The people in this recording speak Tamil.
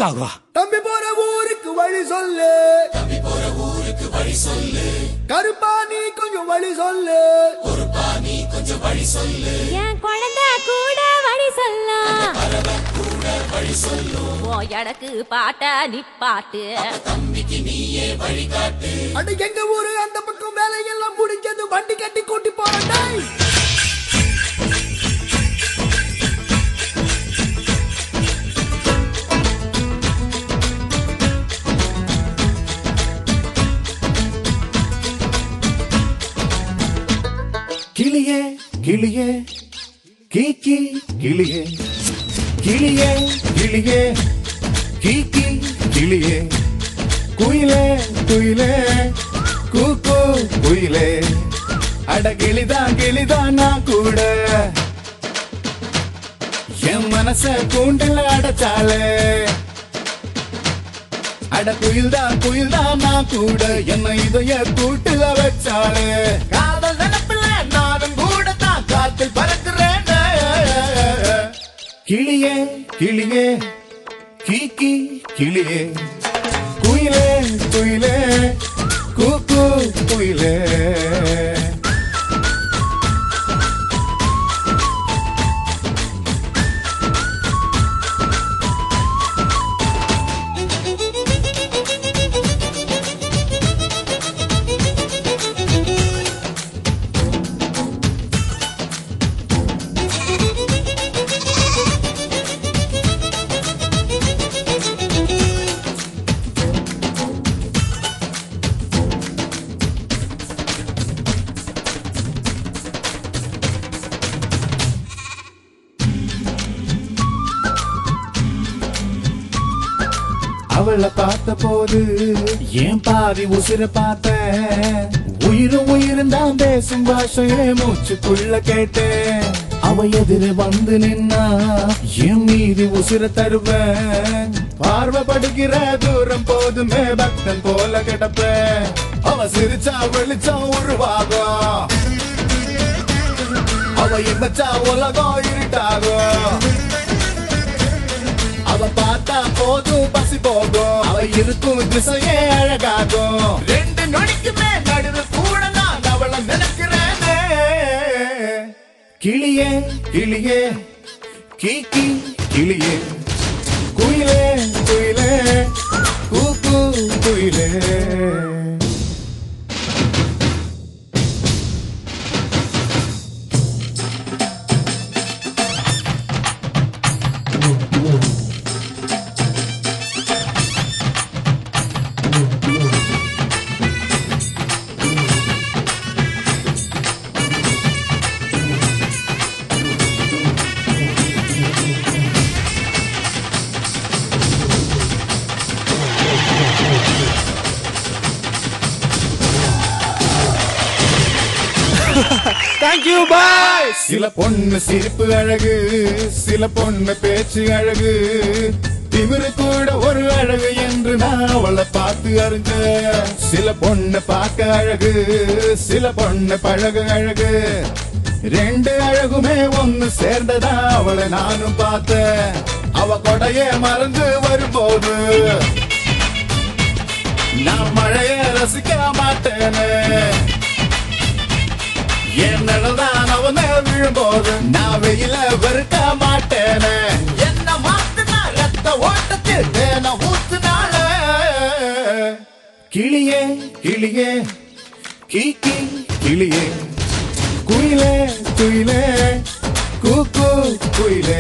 தம்பி போற ஊருக்கு வழி சொல்லு, கருப்பா நீ கொஞ்சம் வழி சொல்லு, என் குழந்தை கூட வழி சொல்லலாம், எனக்கு பாட்ட நிப்பாட்டு, தம்பிக்கு நீயே வழிகாட்டு. அட எங்க ஊரு அந்த பக்கம் வேலையெல்லாம் முடிஞ்சது, வண்டி கட்டி கூட்டி போறேன். கிளியே கிளியே கீக்கி கிளியே, கிளியே கிளியே கீக்கி கிளியே, குயிலே குயிலே கூக்கு குயிலே, அட கிளிதான் நான் கூட என் மனச கூண்டில் அடைச்சாலே, அட குயில்தான் நான் கூட என்ன இதய கூட்டுல வச்சாலே, காதல் நினைப்பில் நானும் கூட தான் காத்தில் பறக்கிறேன். கிளியே கிளியே கீக்கி கிளியே, குயிலே குயிலே கூக்கு குயிலே. அவளை பார்த்த போது ஏன் பாதி உசிர பார்த்த, உயிரும் தான் பேசும் பாஷையே மூச்சுக்குள்ள கேட்டேன். அவ எதிர வந்து நின்னா என் மீதி உசிர தருவேன், பார்வைப்படுகிற தூரம் போதுமே பக்தன் போல கிடப்பேன். அவ சிரிச்சா வெளிச்சம் உருவாகும், அவ இமைச்சா உலகம் இருட்டாகும், அவ பார்த்தா போதும் பசி போகும், அவ இருக்கும் திசையே அழகாகும். ரெண்டு நொடிக்குமே நடுவு கூட நான் அவளை நினைக்கிறேனே. கிளியே கிளியே கீக்கி கிளியே, குயிலே குயிலே கூக்கு குயிலே. Thank you, bye. சில பொண்ணு சிரிப்பு அழகு, சில பொண்ணு பேச்சு அழகு, திமிரு கூட ஒரு அழகு என்று நான் அவளை பார்த்து அறிஞ்ச. சில பொண்ணு பார்க்க அழகு, சில பொண்ணு பழகு அழகு, ரெண்டு அழகுமே ஒன்னு சேர்ந்ததா அவளை நானும் பார்த்தேன். அவ கொடையே மறந்து வரும்போது நான் மழைய ரசிக்க மாட்டேனே, என் நடதான் அவன விழும்போது நான் வெயில வெறுக்க மாட்டேனே. என்ன மாத்துனா ரத்த ஓட்டத்தில் தேன ஊத்துனால. கிளியே கிளியே கீக்கி கிளியே, குயிலே குயிலே கூக்கு குயிலே.